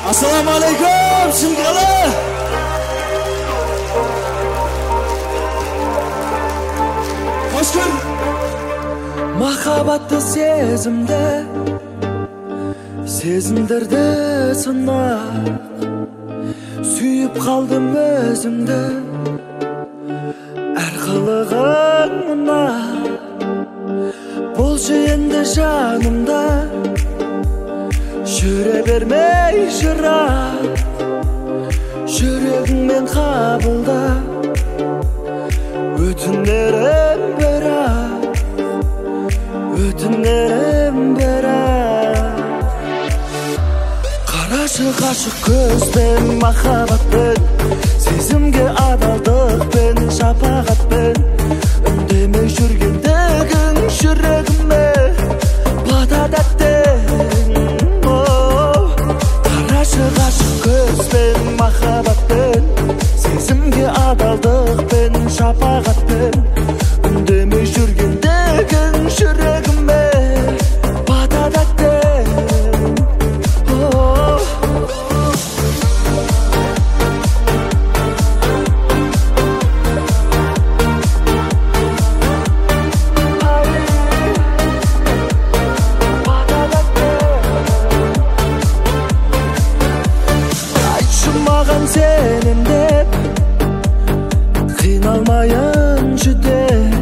Assalomu alaykum, Shimqali. Hoş geldin. Mahabatlı sezimde, sezimdirdi sınak. Suyup kaldım özümde, er kılığın mına. Bolşu endi janımda, şüre vermey şıra. Şüregin men kabılda, ötünlerim bera. Ötünlerim bera. Karaşı kaşık gözben mahabat ben, sezimge adaldık ben, şapagat ben. Ündeme жүргендегің жүрегіме батадаттың. Қарашы қашық көзбен махаббатпен, сезімге адалдықпен шапағатпен. Үндемей жүргендегің жүрегіме батадаттың. Senin de kıynalmayın жүдеп,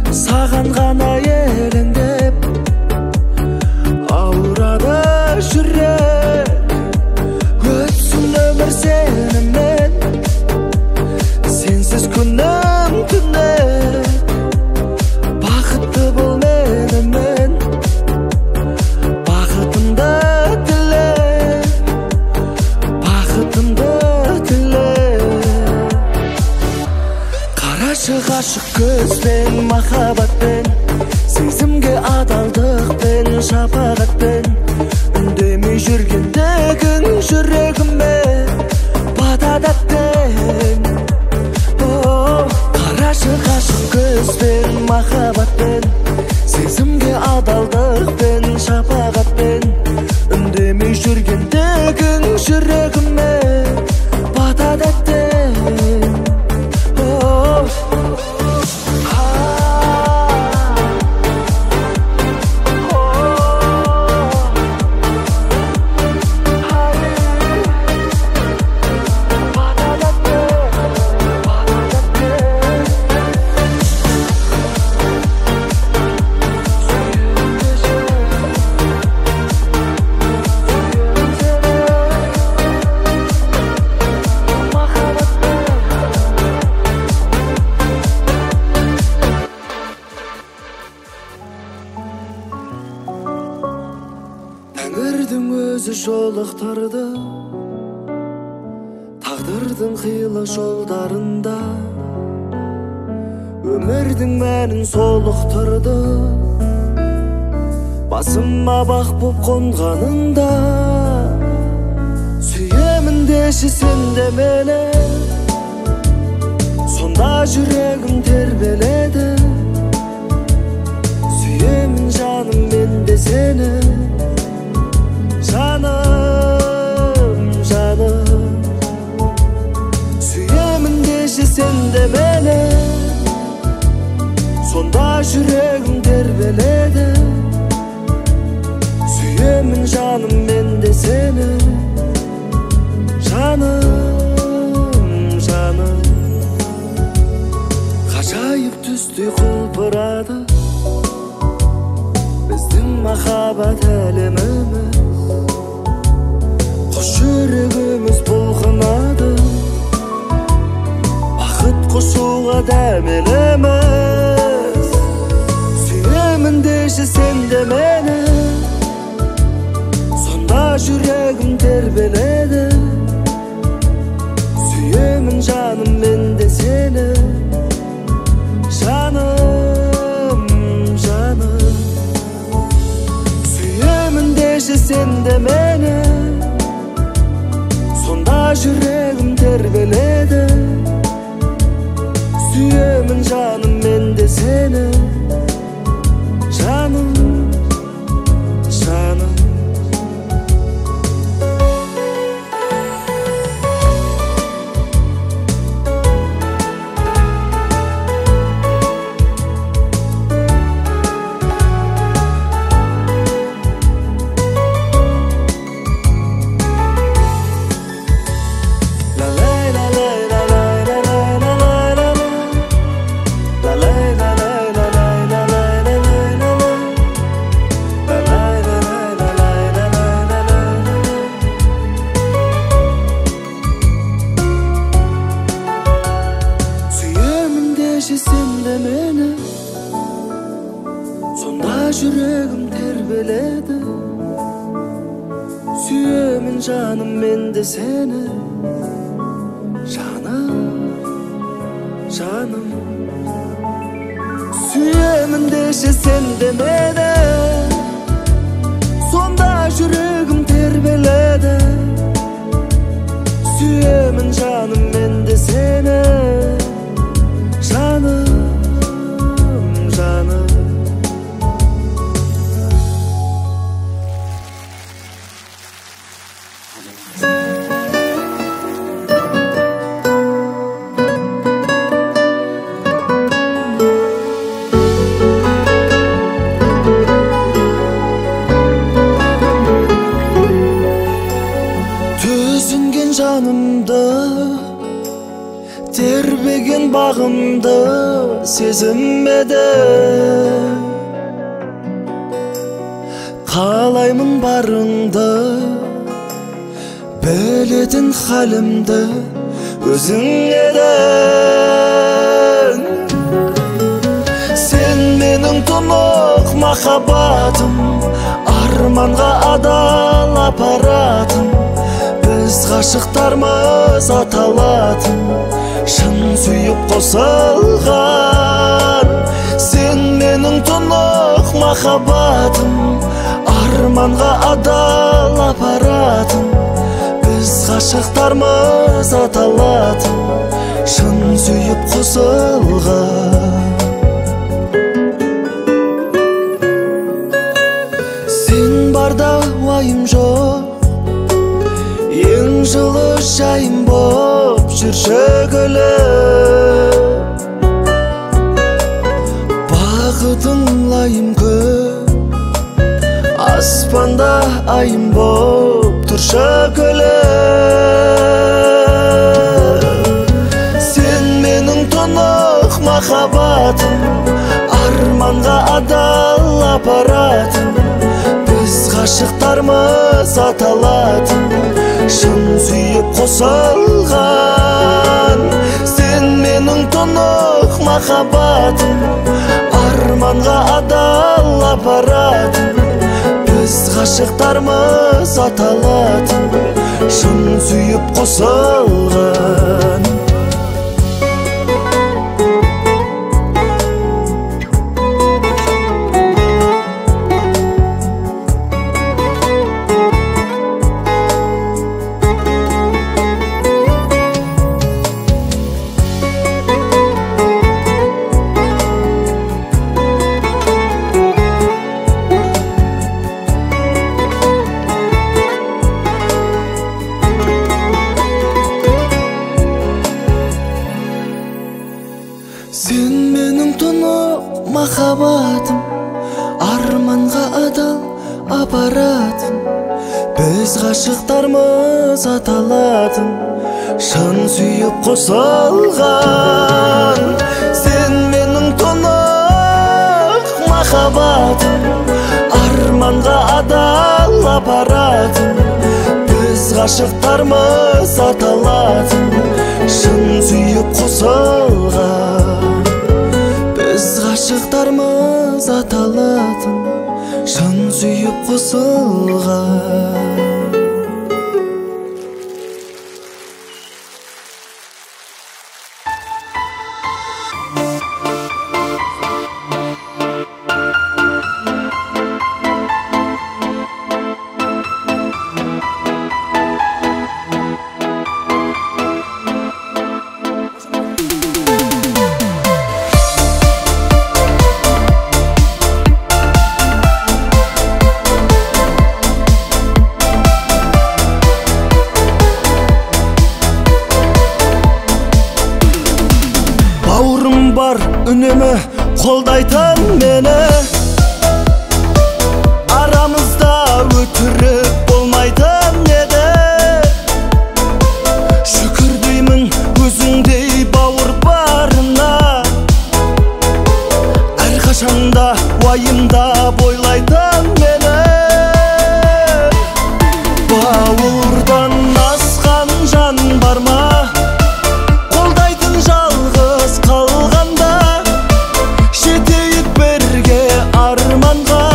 саған ғана елеңдеп ауырады жүрек. Өтсін өмір сенімен, сенсіз күнім түнек. Бақытты бол менімен, бақытымды Aşık gözben, mahabatben, sezimge adaldıkben, şapagatben. Ündemey жүргендегің жүрегіме батадаттың. Қарашық ашық көзбен, махаббатпен, сезімге адалдықпен, шапағатпен. Үндемей жүргендегің жүрегіме батадаттың. Тәңірдің өзі жолықтырды, тағдырдың қилы жолдарында. Өмірдің мәнін солықтырды, басыма бақ боп қонғанында. Сүйемін деші сен де мені, сонда жүрегім тербеледі. Сүйемін жаным мен де сені, жаным, жаным. Сүйемін деші сен де мені, сонда жүрегім тербеледі. Сүйемін жаным мен де сені, жаным, жаным. Ғажайып түсте құлпырады біздің махаббат әлеміміз. Құш жүрегіміз бұлқынады, бақыт құшуға дәмеліміз. Сүйемін деші сен де мені, сонда жүрегім тербеледі. Сүйемін жаным мен де сені, жаным, жаным. Сүйемін деші сен де мені, сонда жүрегім тербеледі. Сүйемін жаным мен де сені, жаным, жаным. жүрегім тербеледі. Сүйемін жаным мен де сені. Жаным, жаным. Сүйемін деші сен де мені. Сонда жүрегім тербеледі. Сүйемін жаным мен де сені. Жаным, жаным. Түзінген жанымды, тербеген бағымды сезінмеді. Қалаймын барыңды, білетін халімді өзің едің. Сен менің тұнық махаббатым, арманға адал апаратым. Біз ғашықтармыз аталатын, шын сүйіп қосылған. Сен менің тұнық махаббатым, арманға адал апаратым. Біз ғашықтармыз аталатын, шын сүйіп қосылған. Сен барда уайым жоқ, ең жылы жайым боп жүрші гүлім. Бақытың лайым көп, аспанда айым боп тұршы гүлім. Сен менің тұнық махаббатым, арманға адал апаратым. Біз ғашықтармыз аталатын, шын сүйіп қосылған. Сен менің тұнық махаббатым, арманға адал апаратым. Біз ғашықтармыз аталатын, шын сүйіп қосылған. Сен менің тұнық махаббатым, арманға адал апаратым. Біз ғашықтармыз аталатын, шын сүйіп қосылған. Сен менің тұнық махаббатым, арманға адал апаратым. Біз ғашықтармыз аталатын, шын сүйіп қосылған. Біз ғашықтармыз аталатын, шын сүйіп қосылған. Бар үнемі қолдайтын мені, арамызда өтірік болмайтын еді. Шүкір деймін өзіңдей бауыр барына, әрқашанда уайымда бойлайтын мені. Бауырдан асқан жан бар ма, қолдайтын жалғыз қалғанда, жетейік бірге арманға.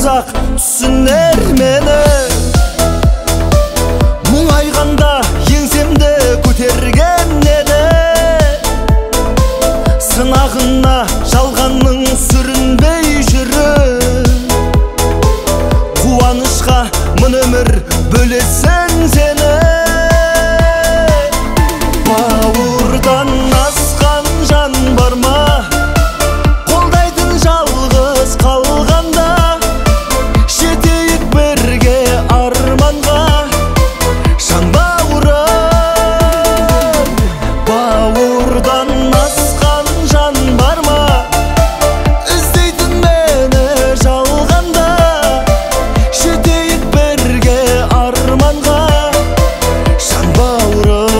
узак түсінер мені. Мұңайғанда еңсемді көтерген еді. Сынағына жалғанның сүрінбей жүріп, қуанышқа мың өмір бөлесің сені. Бауырдан асқан жан бар ма, қолдайтын жалғыз қалғанда, жетейік бірге арманға, жан бауырым. Бауырдан асқан жан бар ма, іздейтін мені жалғанда, жетейік бірге арманға, жан бауырым.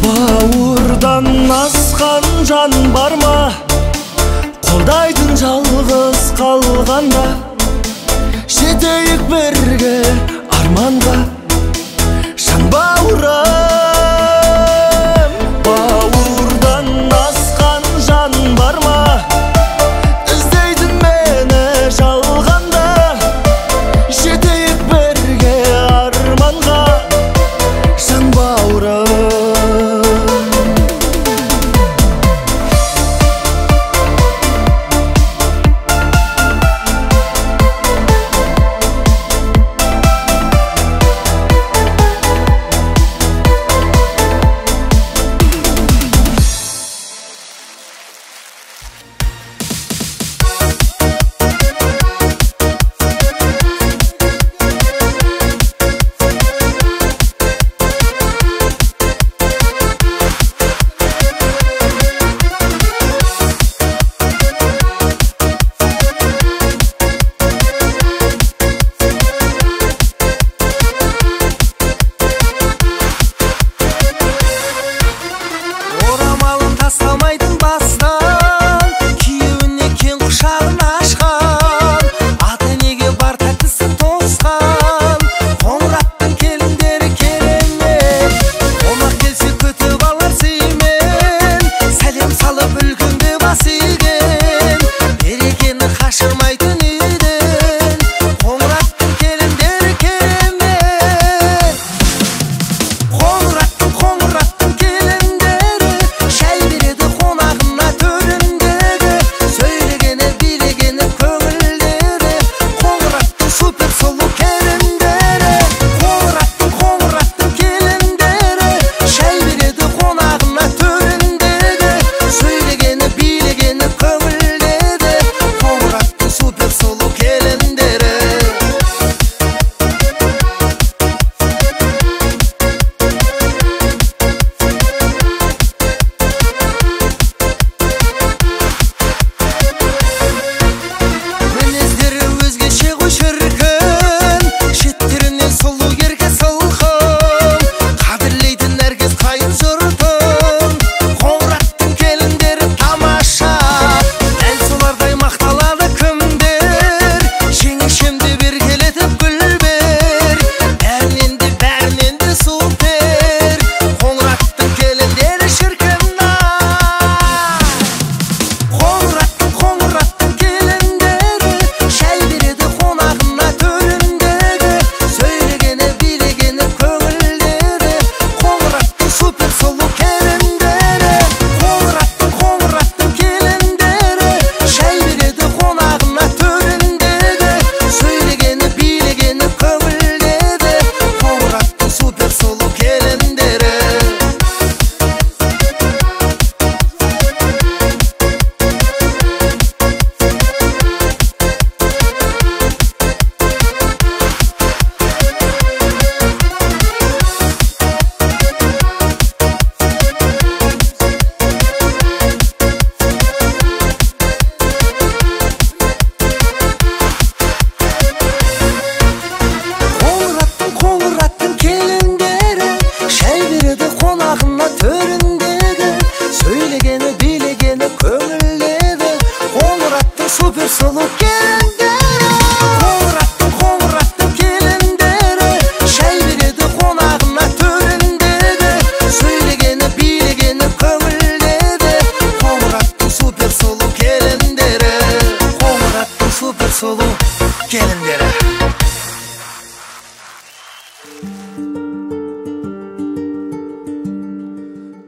Бауырдан асқан жан бар ма, қолдайтын жалғыз қалғанда, жетейік бірге арманға, жан бауырым. Бауырдан асқан жан бар ма, іздейтін мені жалғанда, жетейік бірге арманға, жан бауырым.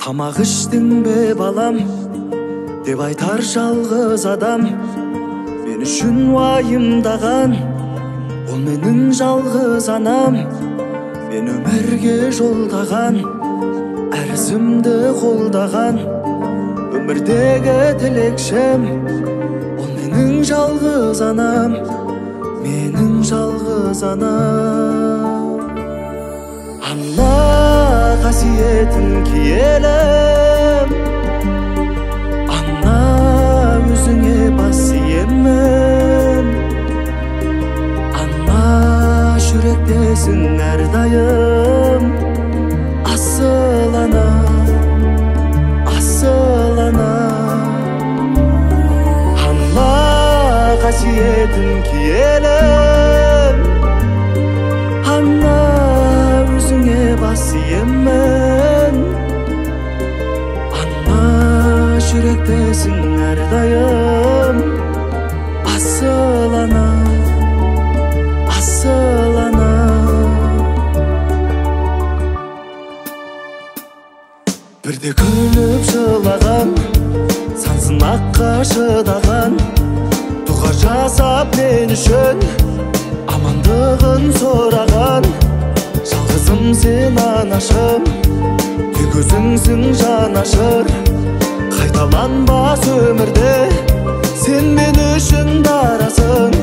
тамақ іштің бе балам деп айтар жалғыз адам мен үшін уайымдаған ол менің жалғыз анам мен өмірге жолдаған әр ізімді қолдаған өмірдегі тілекшім ол менің жалғыз анам менің жалғыз анам ана қасиетін киелім ана өзіңе бас иемін ана жүректесің әрдайым асыл ана ана қасиетін киелім ана өзіңе бас иемін ана жүректесің әрдайым асыл ана бірде күліп жылаған сансын аққа шыдаған дұға жасап мен үшін амандығын сұраған жалғызым сен анашым тек өзіңсің жанашыр қайталанбас өмірде сен мен үшін дарасың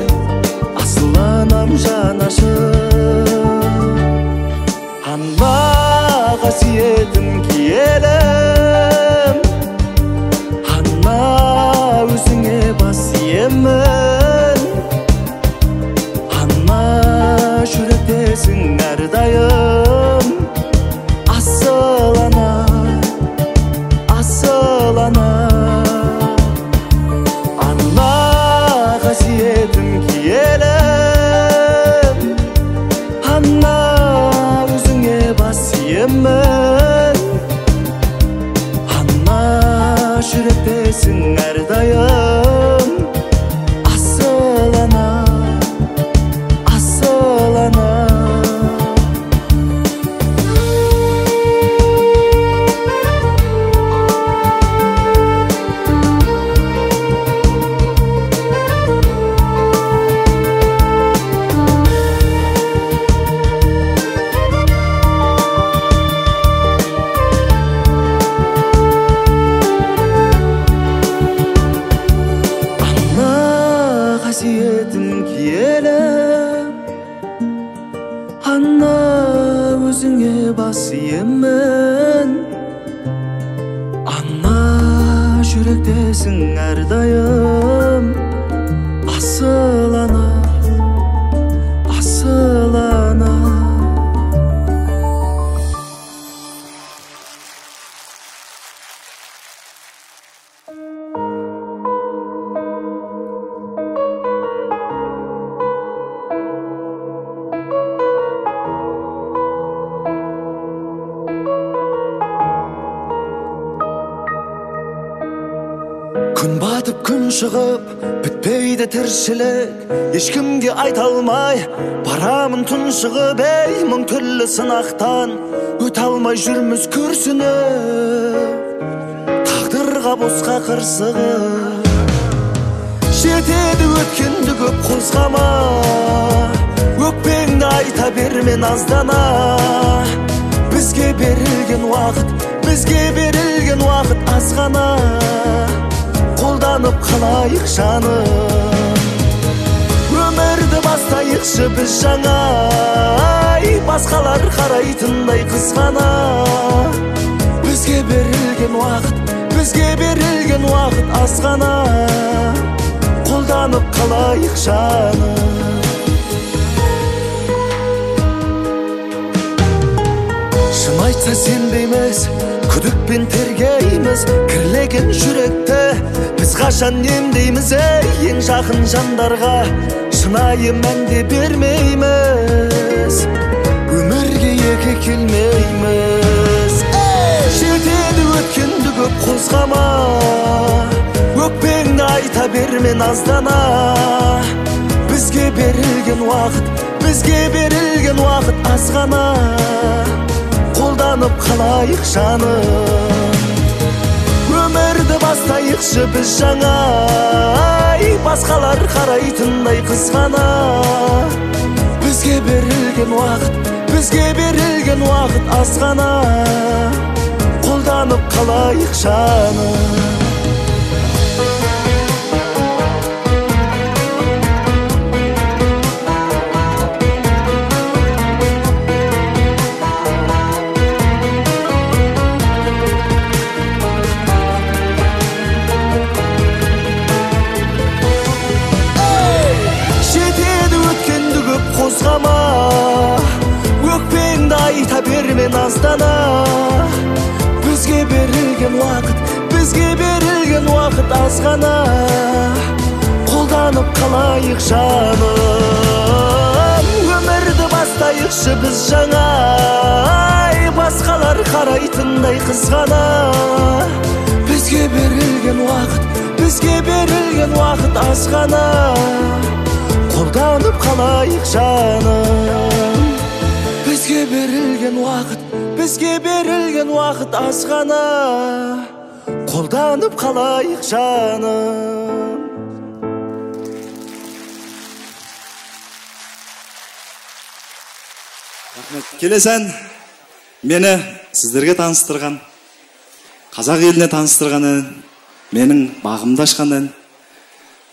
асыл анам жанашыр ана қасиетін киелім ана өзіңе бас иемін ана жүректесің әрдайым асыл ана ана қасиетін киелім ана өзіңе бас иемін ана жүректесің әрдайым асыл ана қасиетін киелім ана өзіңе бас иемін ана жүректесің әрдайым асыл ана күн батып күн шығып бітпейді тіршілік ешкімге айта алмай барамын тұншығып ей мың түрлі сынақтан өте алмай жүрміз күрсініп тағдырға босқа қырсығып жетеді өткенді көп қозғама өкпеңді айта берме наздана бізге берілген уақыт аз ғана қолданып қалайық жаным өмірді бастайықшы біз жаңа басқалар қарайтындай қызғана бізге берілген уақыт аз ғана қолданып қалайық жаным шын айтса сенбейміз күдікпен тергейміз кірлеген жүректі біз қашан емдейміз ең жақын жандарға шынайы мәнде бермейміз өмірге екі келмейміз жетеді өткенді көп қозғама өкпеңді айта берме наздана бізге берілген уақыт аз ғана қолданып қалайық жаным Өмірді бастайықшы біз жаңа, басқалар қарайтындай қызғана. Бізге берілген уақыт аз ғана, қолданып қалайық жаны. Қозғама, өкпеңді айта берме наздана. Бізге берілген уақыт аз ғана, қолданып қалайық жаным. Өмірді бастайықшы біз жаңа, басқалар қарайтындай қызғана. Бізге берілген уақыт аз ғана, қолданып қалайық жаным. Бізге берілген уақыт аз ғана, қолданып қалайық жаным. Келесі ән мені сіздерге таныстырған, қазақ еліне таныстырған ән, менің бағымды ашқан ән.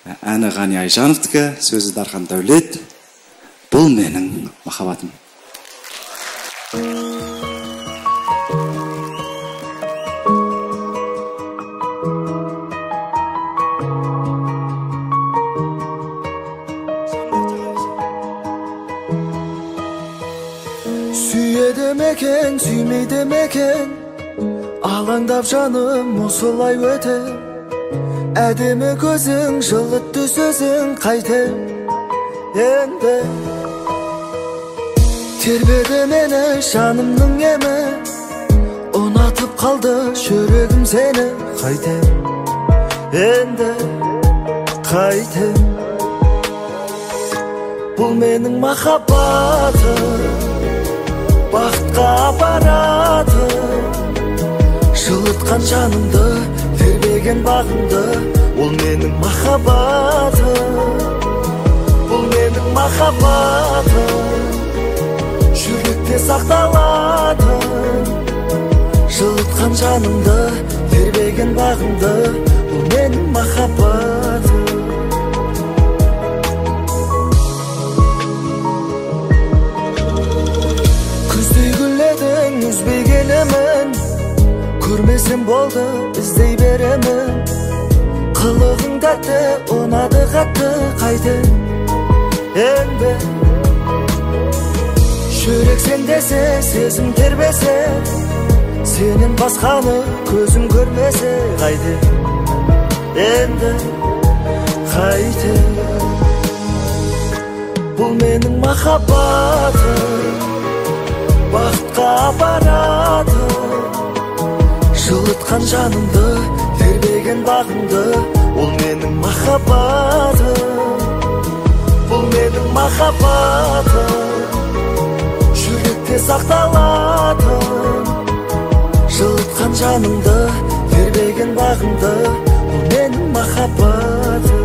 Әні Ғани Айжановтікі, сөзі Дархан Дәулет. Бұл менің махаббатым. Сүйеді мекен, сүймейді мекен, алаңдап жаным осылай өтем. Әдемі көзің, жылытты сөзің қайтем. Енді тербеді мені жанымның емі, ұнатып қалды жүрегім сені. Қайтем, енді қайтем. Бұл менің махаббатым, бақытқа апаратым. Жылытқан жанымды, тербеген бағымды, ол менің махаббатым. Бұл менің махаббатым, жүректе сақталады. Жылытқан жанымды, тербеген бағымды, бұл менің махаббатым. Күздей гүледің, үзбей келемін, көрмесем болды, іздей беремін. Қылығың тәтті, ұнады қатты, қайтем. Енді жүрек сен десе, сезім тербесе, сенен басқаны көзім көрмесе. Қайтем, енді қайтем. Бұл менің махаббатым, бақытқа апаратым. Жылытқан жанымды, тербеген бағымды, ол менің махаббатым. Бұл менің махаббатым, жүректе сақталады. Жылытқан жанымды, тербеген бағымды, ол менің махаббатым.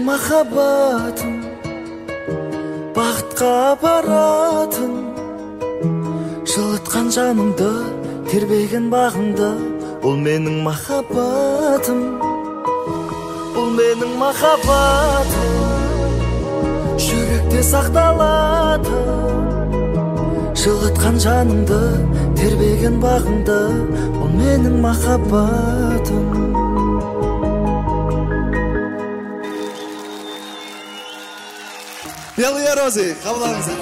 Махаббатым, бақытқа апаратын. Жылытқан жанымды, тербеген бағымды, ол менің махаббатым. Бұл менің махаббатым, жүректе сақталады. Жылытқан жанымды, тербеген бағымды, ол менің махаббатым. Белые розы, қабылдаңыздар.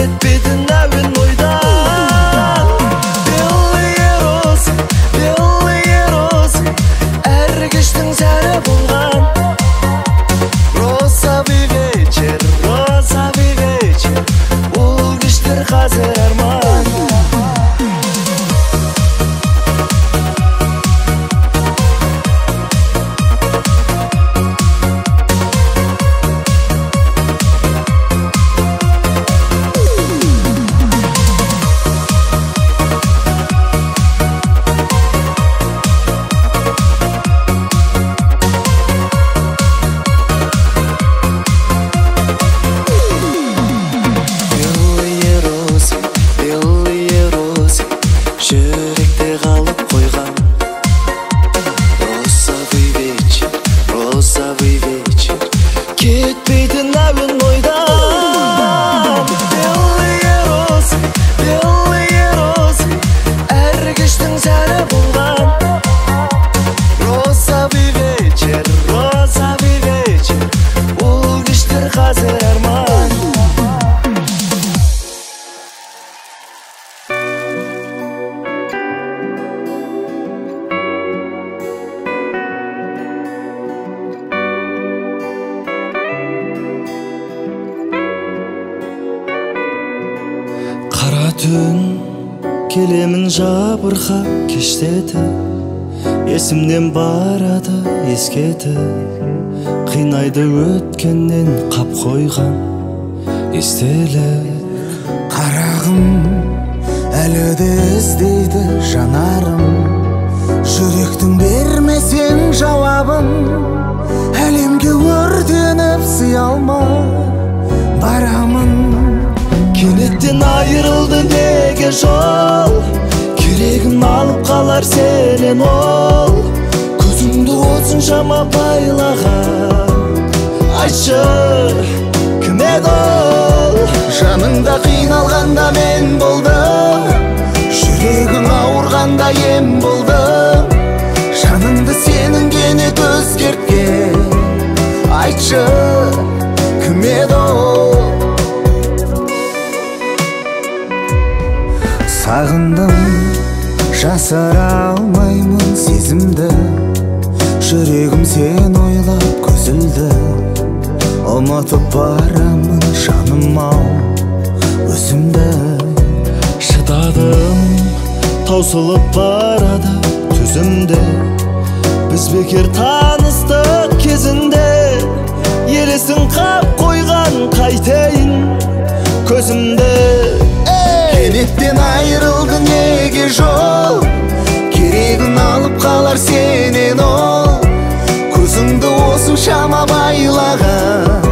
кетпейтін әуен ойдан. Белые розы, әр кештің сәні болған. Розовый вечер, ол кештер қазір арман. Жүректе қалып қойған. Розовый вечер, кетпейтін әуен ойдан. Белые розы, әр кештің сәні болған. Розовый вечер, ол кештер қазір арман. Қара түн келемін жабырқап кештеді, есімнен барады ескеті. Қинайды өткеннен қап қойған естелік. Қарағым әлі де іздейді жанарым, жүректің бермесең жауабын. Әлемге өртеніп сый алмай барамын. Кенеттен айырылды неге жол, керегін алып қалар сенен ол. Көзіңді осыншама байлаған, айтшы, кім еді ол? Жаныңда қиналғанда мен болдым, жүрегің ауырғанда ем болдым. Жаныңды сенің кенет өзгерткен, айтшы, кім еді ол? Сағындым, жасыра алмаймын сезімді, жүрегім сен ойлап көзілді. Ұмытып барамын жаным-ау өзімді. Шыдадым, таусылып барады төзімде. Біз бекер таныстық кезінде, елесін қап қойған қайтайын көзімде. Кенеттен айырылды неге жол, керегін алып қалар сенен ол. Көзіңді осыншама байлаған,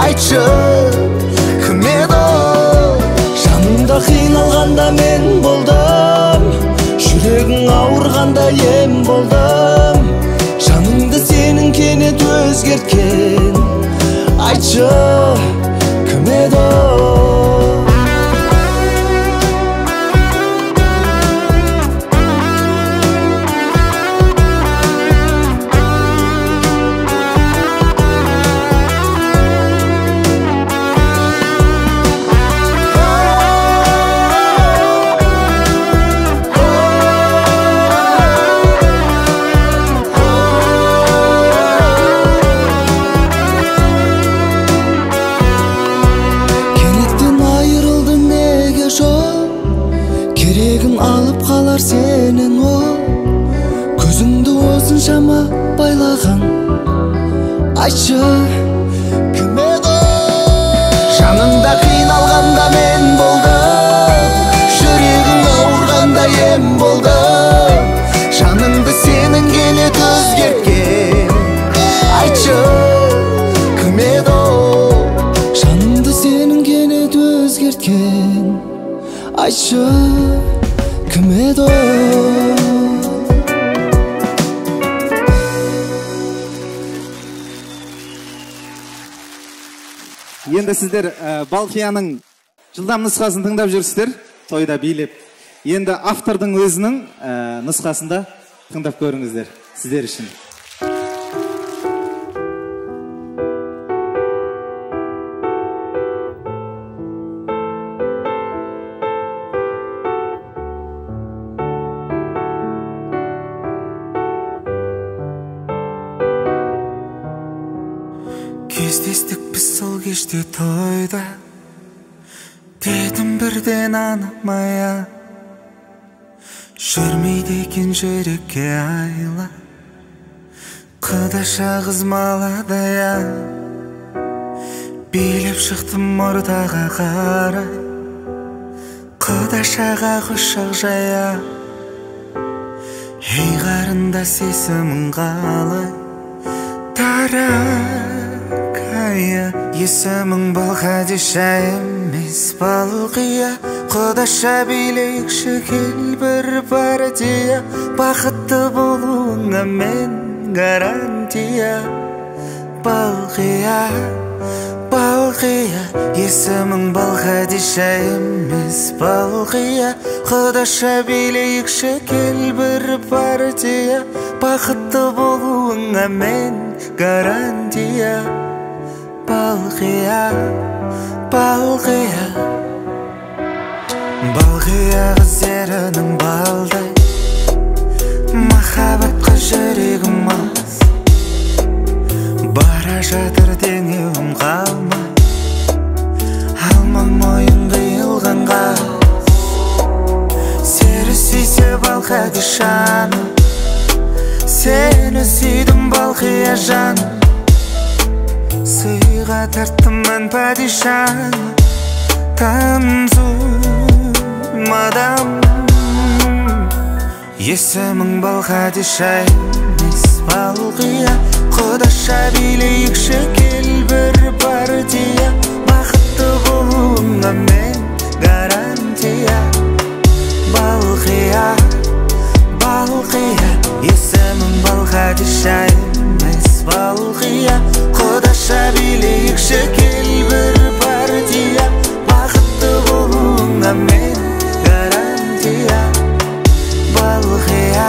айтшы, кім еді ол? Жаныңда қиналғанда мен болдым, жүрегің ауырғанда ем болдым. Жаныңды сенің кенет өзгерткен, айтшы, кім еді ол? Алып қалар сенен ол, көзіңді осыншама байлаған, айтшы, кім еді? Жаныңда қиналғанда мен болдым, жүрегің ауырғанда ем болдым. Жаныңды сенің кенет өзгерткен, айтшы, кім еді ол? Жаныңды сенің кенет өзгерткен, айтшы, кім еді ол? Енді сіздер Балқияның жылдам нұсқасын тыңдап жүрсіздер, тойда билеп. Енді автордың өзінің нұсқасында тыңдап көріңіздер сіздер үшін. Кездестік біз сол кеште тойда, дедім бірден анамая, жүрмейді екен жүрекке айла, қыдаша қыз маладая. Билеп шықтым ортаға қарай, қыдашаға құшақ жая. Ей қарындас есімің қалай, Таракая. Есімің Балқадиша емес Балқия, құдаша билейікші кел бір партия, бақытты болуыңа мен гарантия. Балқия, Балқия, есімің Балқадиша емес Балқия, құдаша билейікші кел бір партия, бақытты болуыңа мен гарантия. Балқия, Балқия. Балқия қызерінің балдай, махаббатқа жүрегім аз, бара жатыр теңеуім қалмай, алмаң мойын қиылған қаз. Сені сүйсе Балқадишаны, сені сүйдім Балқия жаным, сыйға тарттым мен падишаны, танзумадам. Есімің Балқадиша емес Балқия, құдаша билейікші кел бір партия, бақытты болуыңа мен гарантия. Балқия, Балқия, есімің Балқадиша емес Балқия, құдаша билейікші кел бір партия, бақытты болуыңа мен гарантия. Балқия,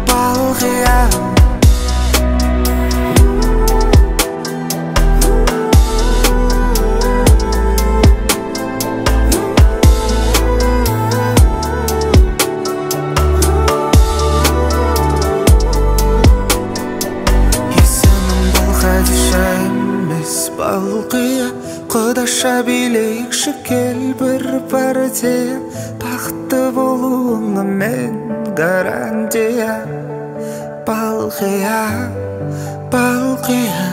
Балқия. Балқия, құдаша билейікші кел бір партия, бақытты болуыңа мен гарантия. Балқия, Балқия,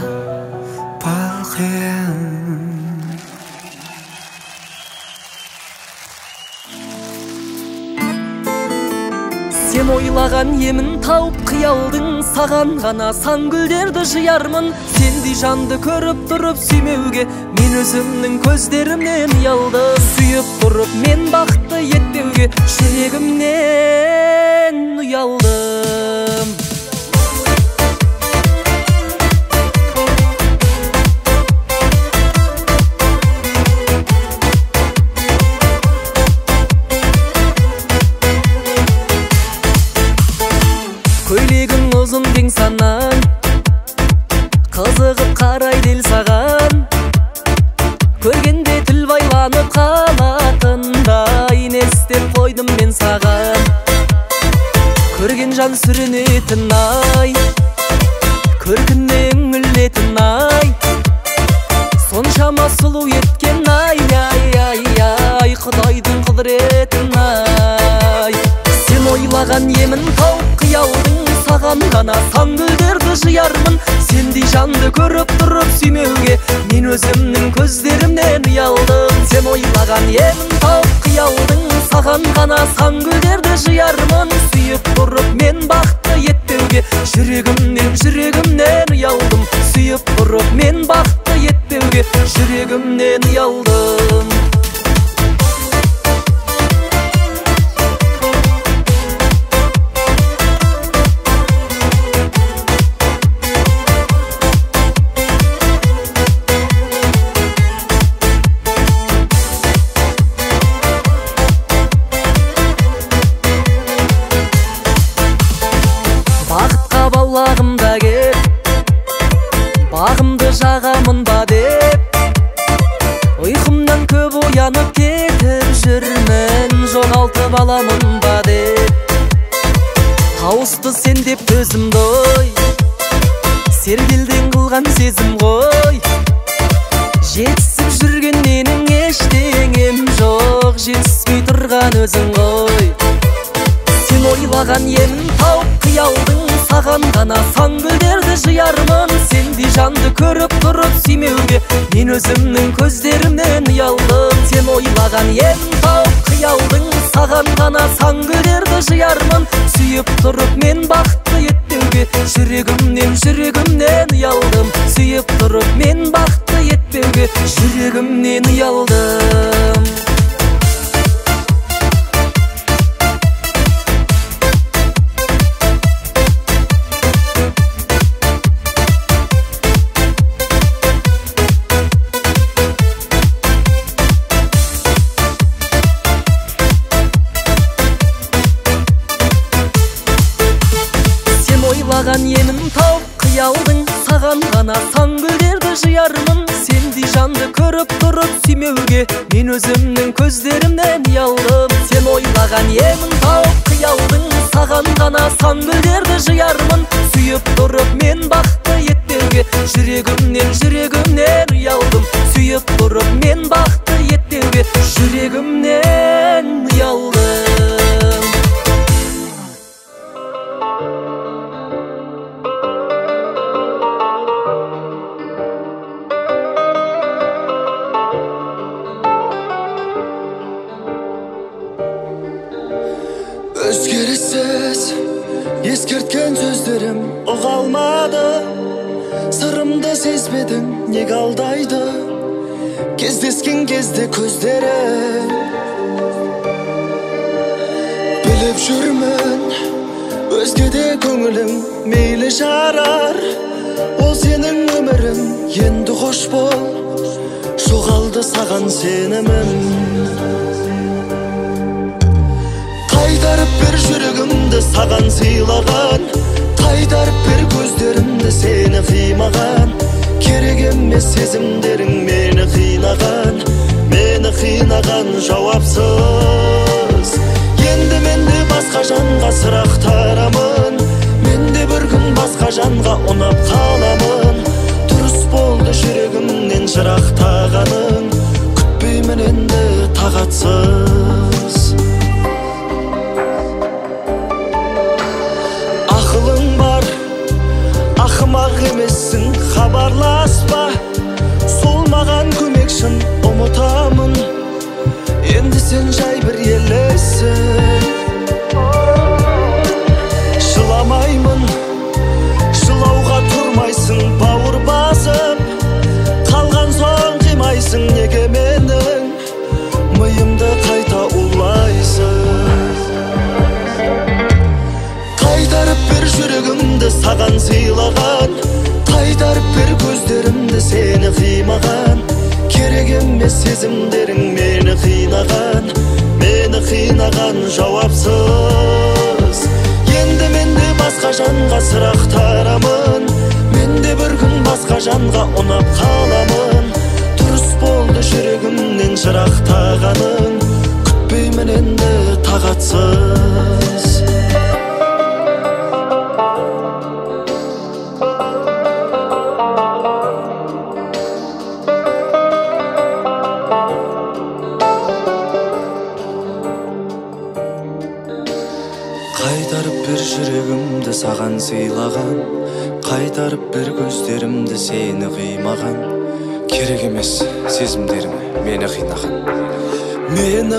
Балқия. Сен ойлаған емін тауып қиялдың, саған ғана сан гүлдерді жиярмын. Сендей жанды көріп тұрып сүймеуге мен өзімнің көздерімнен ұялдым. Сүйіп тұрып мен бақытты етпеуге жүрегімнен ұялдым. Көйлегің ұзын кең санаң, қызығып қарайды ел саған, көргенде тіл байланып қалатындай не істеп қойдым мен саған. Көрген жан сүрінетін ай, көркіне үңілетін ай, соншама сұлу еткен ай, ай, ай, ай, Құдайдың құдіретін ай. Сен ойлаған емін тауып қиялдың, саған ғана сан гүлдерді жиярмын. Сендей жанды көріп тұрып сүймеуге мен өзімнің көздерімнен ұялдым. Сен ойлаған емін тауып қиялдың, саған ғана сан гүлдерді жиярмын. Сүйіп тұрып мен бақытты етпеуге жүрегімнен ұялдым. Сүйіп тұрып мен бақытты етпеуге жүрегімнен ұялдым. Бағымда кеп, бағымды жағамын ба деп, ұйқымнан көп оянып кетіп жүрмін, жоғалтып аламын ба деп. Тауысты сен деп төзімді ой, сергелден кылган сезим ғой. Жетісіп жүрген менің ештеңем жоқ, жетіспей тұрған өзің ғой. Сен ойлаған емін тауып қиялдың, саған ғана сан гүлдерді жиярмын. Сендей жанды көріп тұрып сүймеуге мен өзімнің көздерімнен ұялдым. Сен ойлаған емін тауып қиялдың, саған ғана сан гүлдерді жиярмын. Сүйіп тұрып мен бақытты етпеуге жүрегімнен ұялдым. Сүйіп тұрып мен бақытты етпеуге жүрегімнен ұялдым. Ойлаған емін тауып қиялдың, саған ғана сан гүлдерді жиярмын. Сендей жанды көріп тұрып сүймеуге мен өзімнің көздерімнен ұялдым. Сен ойлаған емін тауып қиялдың, саған ғана сан гүлдерді жиярмын. Сүйіп тұрып мен бақытты етпеуге жүрегімнен ұялдым. Сүйіп тұрып мен бақытты етпеуге жүрегімнен ұялдым. Өзгеріссіз ескерткен сөздерім ұға алмады. Сырымды сезбедің, неге алдайды кездескен кезде көздерім. Біліп жүрмін өзгеде көңілің мейлі жарар. Ол сенің өмірің, енді қош бол, жоғалды саған сенімім. Қайтарып бер жүрегімді саған сыйлаған, қайтарып бер көздерімді сені қимаған. Керек емес сезімдерің мені қинаған жауапсыз. Енді менде басқа жанға сұрақтарамын, менде бір күн басқа жанға ұнап қаламын. Дұрыс болды жүрегімнен жырақтағаның, күтпеймін енді тағатсыз. Ақылың бар, ақымақ емессің, хабарласпа. Сол маған көмекшін, ұмытамын. Енді сен жай бір елесің. Жыламаймын, жылауға тұрмайсың, бауыр басып. Қалған соң қимайсың, неге менің миымды қайта улайсың. Қайтарып бер жүрегімді саған сыйлаған, қайтарып бер көздерімді сені қимаған. Керек емес сезімдерің мені қинаған жауапсыз. Енді менде басқа жанға сұрақтарамын, менде бір күн басқа жанға ұнап қаламын. Дұрыс болды жүрегімнен жырақтағаның, күтпеймін енді тағатсыз. Қайтарып бер жүрегімді саған сыйлаған, қайтарып бер көздерімді сені қимаған. Керек емес сезімдерім мені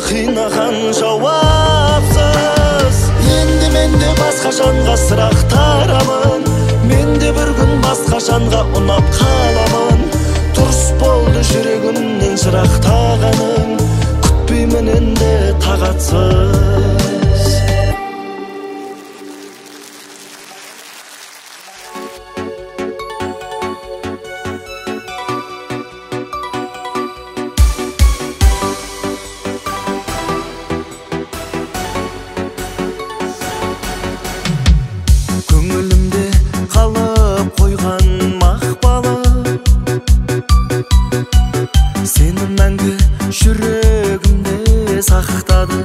қинаған жауапсыз. Енді менде басқа жанға сұрақтарамын, менде бір күн басқа жанға ұнап қаламын. Дұрыс болды жүрегімнен жырақтағаның, күтпеймін енді тағатсыз. Көңілімде қалып қойған мақпалы, сені мәңгі жүрегімде сақтады.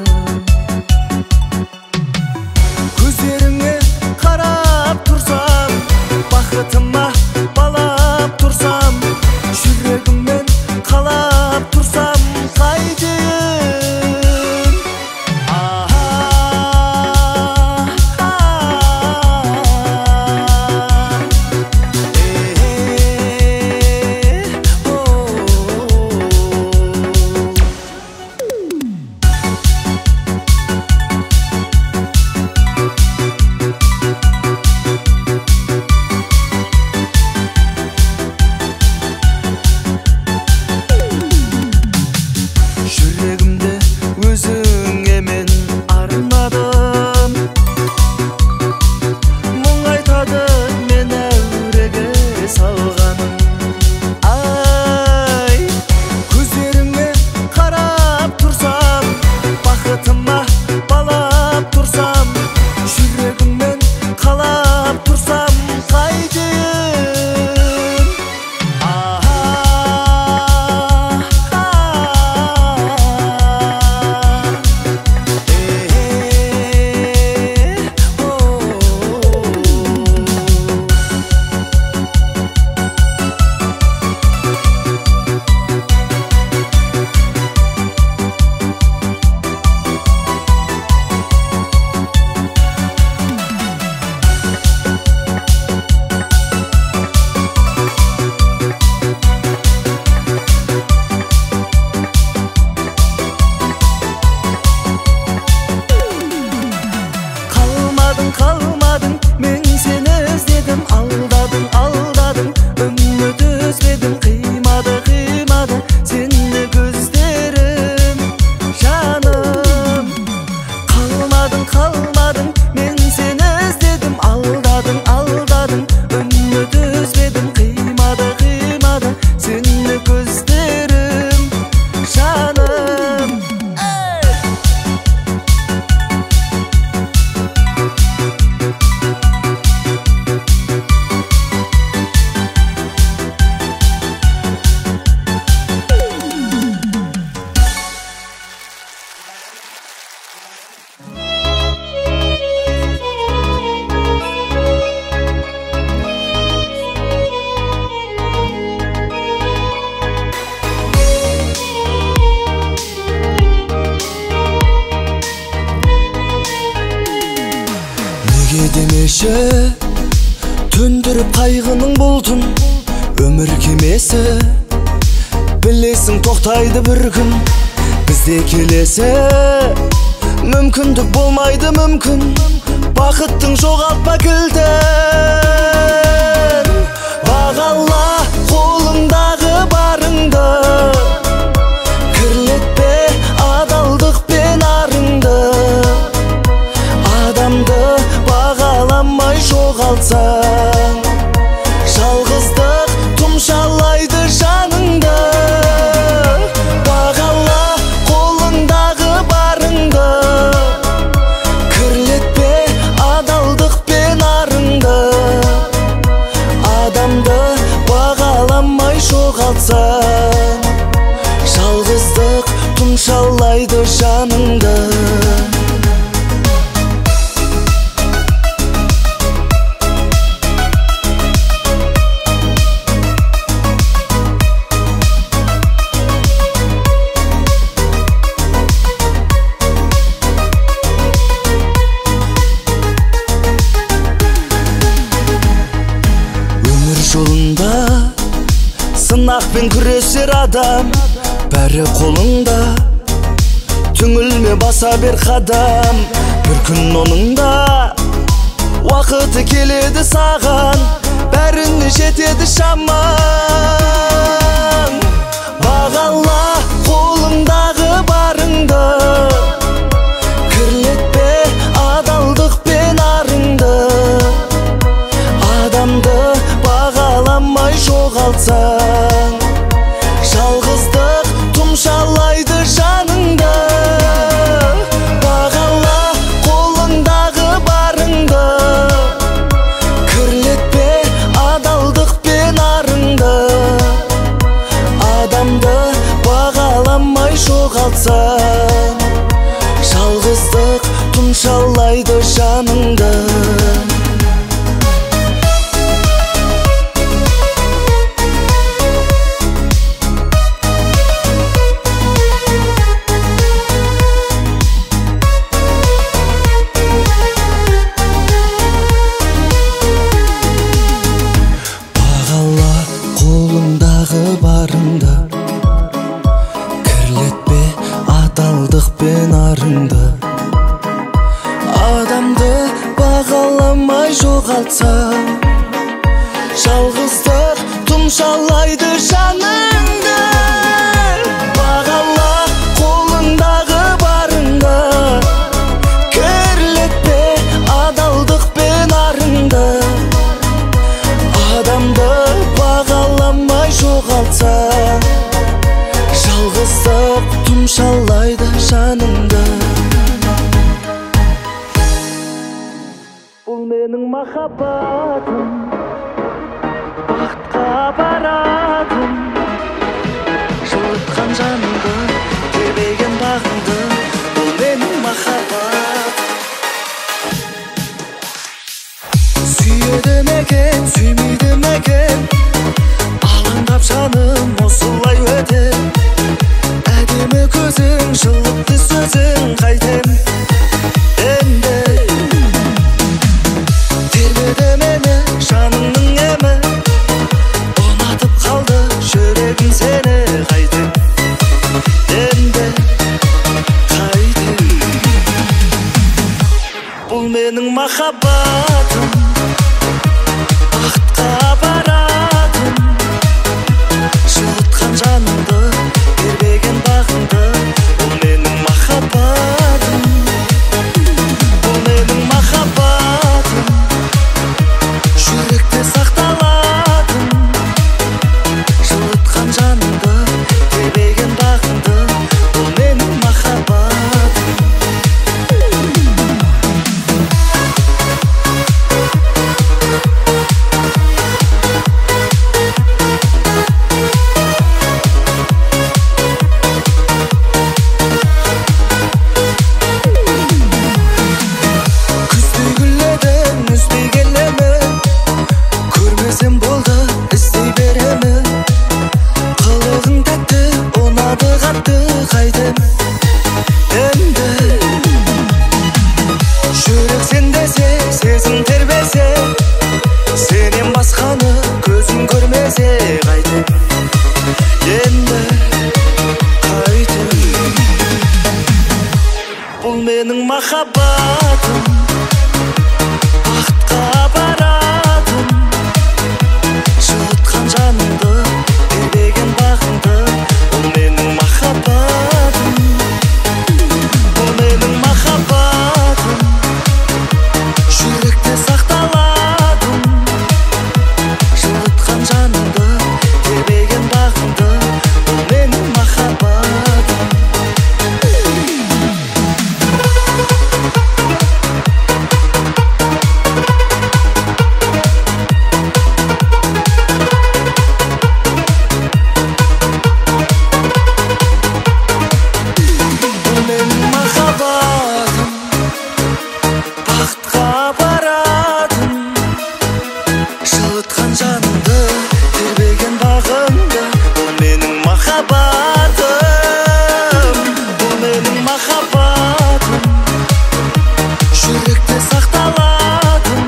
күші төндіріп қайғының бұлтын өмір кемесі білесің тоқтайды бір күн бізде келесі мүмкіндік болмайды мүмкін бақыттың жоғалтпа кілтін бағала қолыңдағы барыңды кірлетпе адалдық пен арыңды адамды бағаламай жоғалтсаң жалғыздық тұмшалайды жаныңды бағала қолыңдағы барыңды кірлетпе адалдық пен арыңды адамды бағаламай жоғалтсаң жалғыздық тұмшалайды жаныңды жолында сынақпен күресер адам бәрі қолыңда түңілме баса бер қадам бір күн оның да уақыты келеді саған бәріне жетеді шамаң бағала қолыңдағы барыңды кірлетпе адалдық пен арыңды адамды бағаламай жоғалтсаң жалғыздық тұмшалайды жаныңды бағала қолыңдағы барыңды кірлетпе адалдық пен арыңды адамды бағаламай жоғалтсаң жалғыздық тұмшалайды жаныңды барыңды кірлетпе адалдық пен арыңды адамды бағаламай жоғалтсаң жалғыздық тұмшалайды жаныңды бағала қолыңдағы барыңды кірлетпе адалдық пен арыңды адамды бағаламай жоғалтсаң жалғыздық тұмшалайды жаныңды бұл менің махаббатым бақытқа апаратын жылытқан жаныңды тербеген бағыңды бұл менің махаббат сүйеді мекен сүймейді мекен алаңдап жаным осылай өтер әдемі көзің жылытты сөзің қайтем енді тербеді мені жаныңның емі ұнатып қалды жүрегім сені қайтем енді қайтем бұл менің махаббатым бақытқа апаратын жылытқан жанымды тербеген бағыңды бұл менің махаббатым бұл менің махаббатым жүректе сақталатын жылытқан жанымды тербеген бағыңды бұл менің махаббатым бұл менің махаббатым, бақытқа апаратын, жылытқан жанымды, тербеген бағымды. Бұл менің махаббатым, бұл менің махаббатым, жүректе сақталатын, жылытқан жанымды, тербеген бағымды. Бұл менің махаббатым. Бақытқа апаратын, жылытқан жанымды, тербеген бағымды. Бұл менің махаббатым, бұл менің махаббатым, жүректе сақталатын,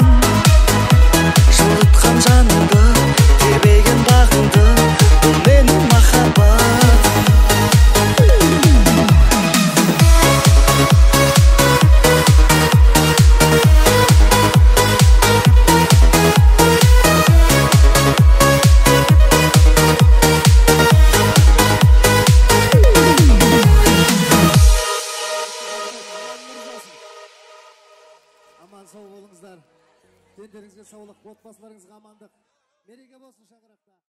жылытқан жанымды, тербеген бағымды. Бұл менің махаббатым. Аман сау болыңыздар. Дендеріңізге саулық, отбасыларыңызға амандық. Мереке болсын шаңырақта.